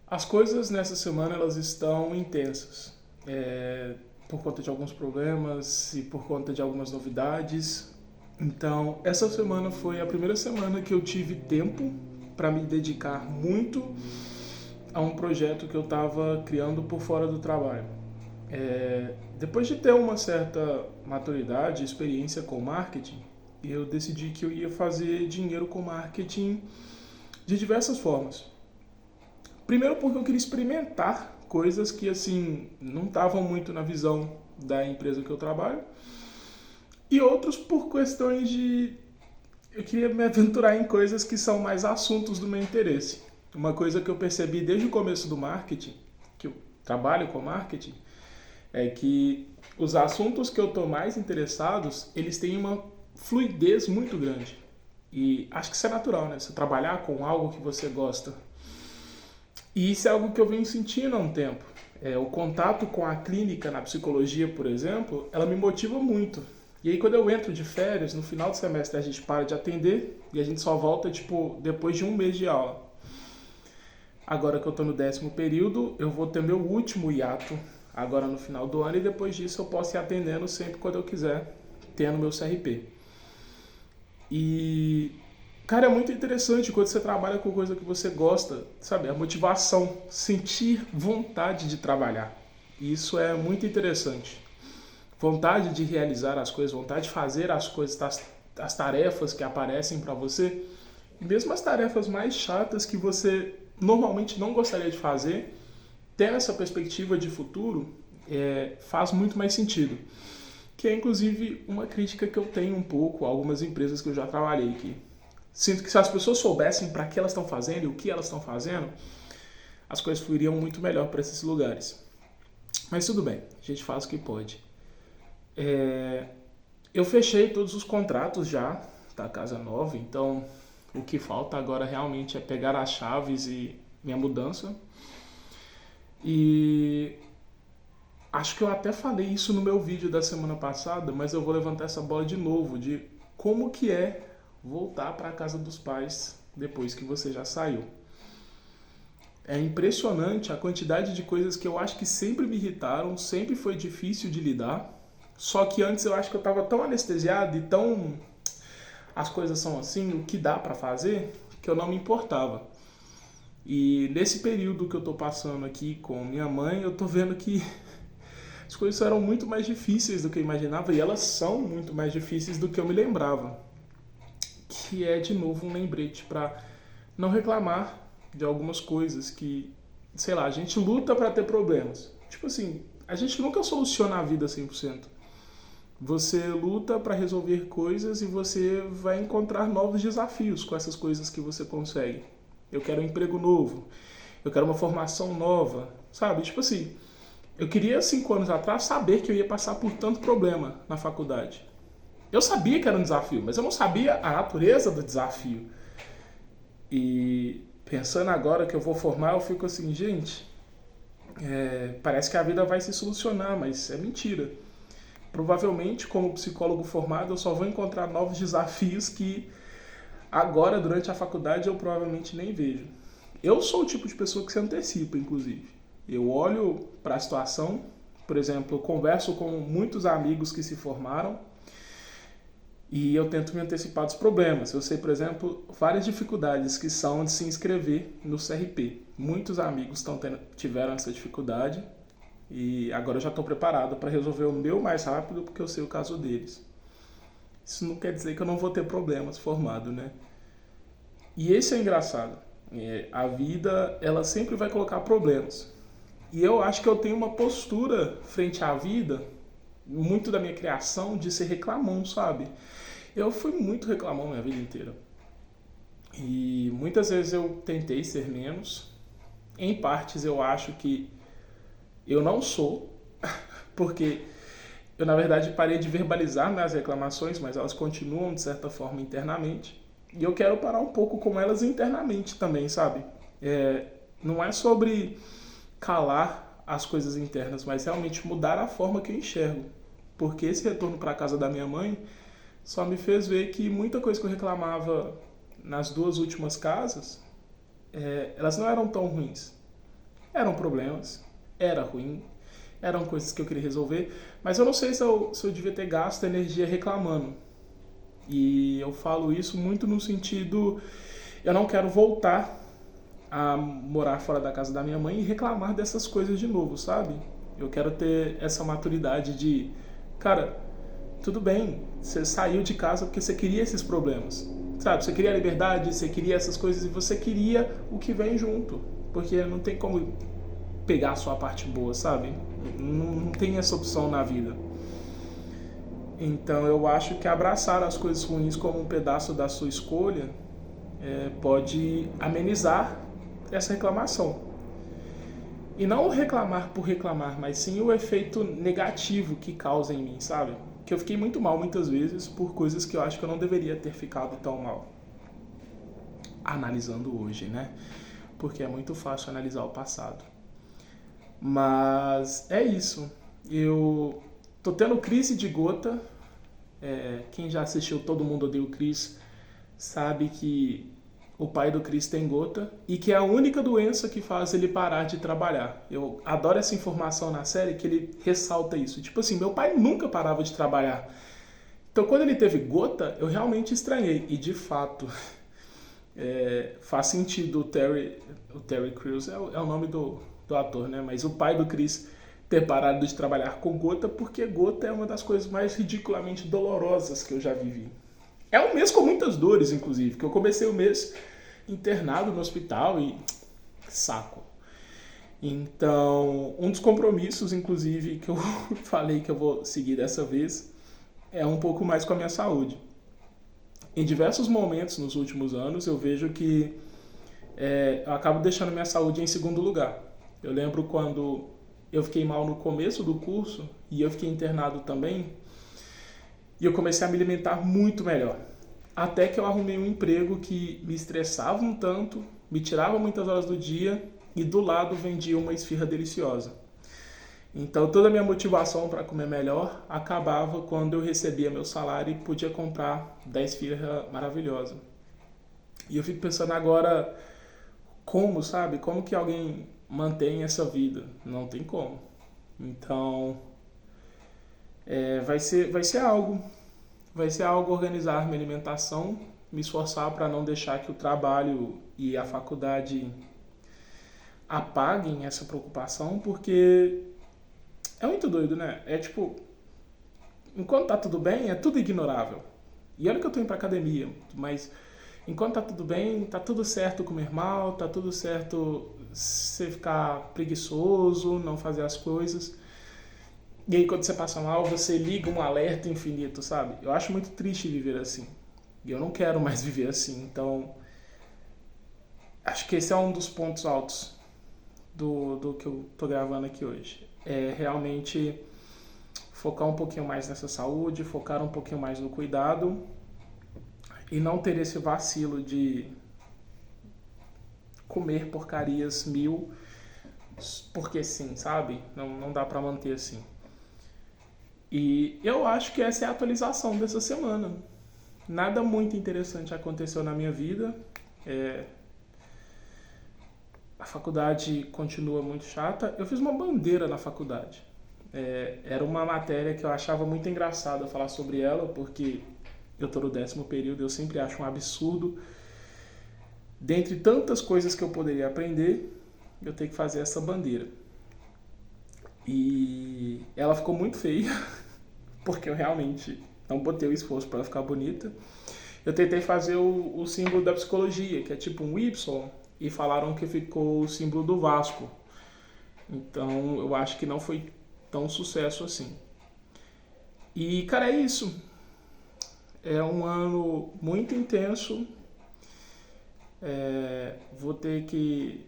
As coisas nessa semana elas estão intensas, por conta de alguns problemas e por conta de algumas novidades. Então, essa semana foi a primeira semana que eu tive tempo para me dedicar muito a um projeto que eu estava criando por fora do trabalho. Depois de ter uma certa maturidade e experiência com marketing, eu decidi que eu ia fazer dinheiro com marketing de diversas formas. Primeiro porque eu queria experimentar coisas que assim não estavam muito na visão da empresa que eu trabalho. E outros por questões de eu queria me aventurar em coisas que são mais assuntos do meu interesse. Uma coisa que eu percebi desde o começo do marketing, que eu trabalho com marketing, é que os assuntos que eu estou mais interessados, eles têm uma fluidez muito grande. E acho que isso é natural, né? Você trabalhar com algo que você gosta. E isso é algo que eu venho sentindo há um tempo. O contato com a clínica na psicologia, por exemplo, ela me motiva muito. E aí quando eu entro de férias, no final do semestre a gente para de atender e a gente só volta depois de um mês de aula. Agora que eu estou no 10º período, eu vou ter meu último hiato agora no final do ano e depois disso eu posso ir atendendo sempre quando eu quiser, tendo meu CRP. E, cara, é muito interessante quando você trabalha com coisa que você gosta, sabe? A motivação, sentir vontade de trabalhar. Isso é muito interessante. Vontade de realizar as coisas, vontade de fazer as coisas, as tarefas que aparecem para você, mesmo as tarefas mais chatas que você normalmente não gostaria de fazer, ter essa perspectiva de futuro faz muito mais sentido. Que é inclusive uma crítica que eu tenho um pouco a algumas empresas que eu já trabalhei aqui. Sinto que se as pessoas soubessem para que elas estão fazendo e o que elas estão fazendo, as coisas fluiriam muito melhor para esses lugares. Mas tudo bem, a gente faz o que pode. Eu fechei todos os contratos já da casa nova, então o que falta agora realmente é pegar as chaves e minha mudança. E acho que eu até falei isso no meu vídeo da semana passada, mas eu vou levantar essa bola de novo, de como que é voltar para a casa dos pais depois que você já saiu. É impressionante a quantidade de coisas que eu acho que sempre me irritaram, sempre foi difícil de lidar, só que antes eu acho que eu estava tão anestesiado e tão... as coisas são assim, o que dá para fazer, que eu não me importava. E nesse período que eu tô passando aqui com minha mãe, eu tô vendo que as coisas eram muito mais difíceis do que eu imaginava e elas são muito mais difíceis do que eu me lembrava. Que é, de novo, um lembrete para não reclamar de algumas coisas que, sei lá, a gente luta para ter problemas. Tipo assim, a gente nunca soluciona a vida 100%. Você luta para resolver coisas e você vai encontrar novos desafios com essas coisas que você consegue. Eu quero um emprego novo, eu quero uma formação nova, sabe? Tipo assim, eu queria 5 anos atrás saber que eu ia passar por tanto problema na faculdade. Eu sabia que era um desafio, mas eu não sabia a natureza do desafio. E pensando agora que eu vou formar, eu fico assim, gente, parece que a vida vai se solucionar, mas é mentira. Provavelmente, como psicólogo formado, eu só vou encontrar novos desafios que agora, durante a faculdade, eu provavelmente nem vejo. Eu sou o tipo de pessoa que se antecipa, inclusive. Eu olho para a situação, por exemplo, eu converso com muitos amigos que se formaram e eu tento me antecipar dos problemas. Eu sei, por exemplo, várias dificuldades que são de se inscrever no CRP. Muitos amigos tiveram essa dificuldade e agora eu já estou preparado para resolver o meu mais rápido porque eu sei o caso deles. Isso não quer dizer que eu não vou ter problemas formado, né? E esse é engraçado. A vida, ela sempre vai colocar problemas. E eu acho que eu tenho uma postura frente à vida, muito da minha criação, de ser reclamão, sabe? Eu fui muito reclamão minha vida inteira. E muitas vezes eu tentei ser menos. Em partes eu acho que eu não sou, porque eu, na verdade, parei de verbalizar minhas reclamações, mas elas continuam, de certa forma, internamente. E eu quero parar um pouco com elas internamente também, sabe? Não é sobre calar as coisas internas, mas realmente mudar a forma que eu enxergo. Porque esse retorno para a casa da minha mãe só me fez ver que muita coisa que eu reclamava nas 2 últimas casas, elas não eram tão ruins. Eram problemas, era ruim, eram coisas que eu queria resolver, mas eu não sei se eu devia ter gasto energia reclamando. E eu falo isso muito no sentido, eu não quero voltar a morar fora da casa da minha mãe e reclamar dessas coisas de novo, sabe? Eu quero ter essa maturidade de, cara, tudo bem, você saiu de casa porque você queria esses problemas, sabe? Você queria a liberdade, você queria essas coisas e você queria o que vem junto, porque não tem como pegar a sua parte boa, sabe? Não tem essa opção na vida. Então eu acho que abraçar as coisas ruins como um pedaço da sua escolha pode amenizar essa reclamação. E não o reclamar por reclamar, mas sim o efeito negativo que causa em mim, sabe? Que eu fiquei muito mal muitas vezes por coisas que eu acho que eu não deveria ter ficado tão mal. Analisando hoje, né? Porque é muito fácil analisar o passado. Mas é isso. Eu tô tendo crise de gota. Quem já assistiu Todo Mundo Odeia o Chris sabe que o pai do Chris tem gota e que é a única doença que faz ele parar de trabalhar. Eu adoro essa informação na série que ele ressalta isso. Tipo assim, meu pai nunca parava de trabalhar. Então quando ele teve gota, eu realmente estranhei. E de fato, faz sentido o Terry Crews é o nome do ator, né? Mas o pai do Chris ter parado de trabalhar com gota, porque gota é uma das coisas mais ridiculamente dolorosas que eu já vivi. É um mês com muitas dores, inclusive, que eu comecei o mês internado no hospital e saco. Então, um dos compromissos, inclusive, que eu falei que eu vou seguir dessa vez é um pouco mais com a minha saúde. Em diversos momentos nos últimos anos, eu vejo que eu acabo deixando minha saúde em segundo lugar. Eu lembro quando eu fiquei mal no começo do curso e eu fiquei internado também, e eu comecei a me alimentar muito melhor. Até que eu arrumei um emprego que me estressava um tanto, me tirava muitas horas do dia e do lado vendia uma esfirra deliciosa. Então toda a minha motivação para comer melhor acabava quando eu recebia meu salário e podia comprar 10 esfirra maravilhosa. E eu fico pensando agora, como, sabe? Como que alguém mantém essa vida? Não tem como. Então, vai ser algo. Vai ser algo organizar minha alimentação, me esforçar para não deixar que o trabalho e a faculdade apaguem essa preocupação, porque é muito doido, né? É tipo, enquanto tá tudo bem, é tudo ignorável. E olha que eu tô indo pra academia, mas enquanto tá tudo bem, tá tudo certo comer mal, tá tudo certo você ficar preguiçoso, não fazer as coisas. E aí quando você passa mal, você liga um alerta infinito, sabe? Eu acho muito triste viver assim. E eu não quero mais viver assim. Então, acho que esse é um dos pontos altos do que eu tô gravando aqui hoje. É realmente focar um pouquinho mais nessa saúde, focar um pouquinho mais no cuidado e não ter esse vacilo de comer porcarias mil porque sim, sabe? Não dá pra manter assim. E eu acho que essa é a atualização dessa semana. Nada muito interessante aconteceu na minha vida. A faculdade continua muito chata. Eu fiz uma bandeira na faculdade. Era uma matéria que eu achava muito engraçada falar sobre ela, porque eu estou no 10º período, eu sempre acho um absurdo. Dentre tantas coisas que eu poderia aprender, eu tenho que fazer essa bandeira. E ela ficou muito feia, porque eu realmente não botei o esforço para ela ficar bonita. Eu tentei fazer o símbolo da psicologia, que é tipo um Y, e falaram que ficou o símbolo do Vasco. Então eu acho que não foi tão sucesso assim. E, cara, é isso. É um ano muito intenso. Vou ter que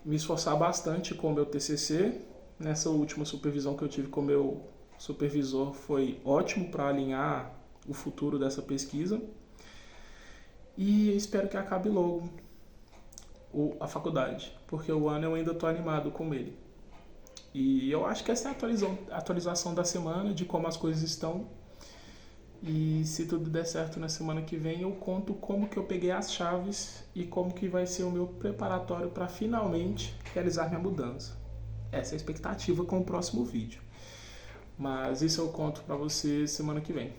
me esforçar bastante com o meu TCC. Nessa última supervisão que eu tive com o meu supervisor foi ótimo para alinhar o futuro dessa pesquisa. E espero que acabe logo a faculdade, porque o ano eu ainda estou animado com ele. E eu acho que essa é a atualização da semana, de como as coisas estão. E se tudo der certo na semana que vem, eu conto como que eu peguei as chaves e como que vai ser o meu preparatório para finalmente realizar minha mudança. Essa é a expectativa com o próximo vídeo. Mas isso eu conto pra você semana que vem.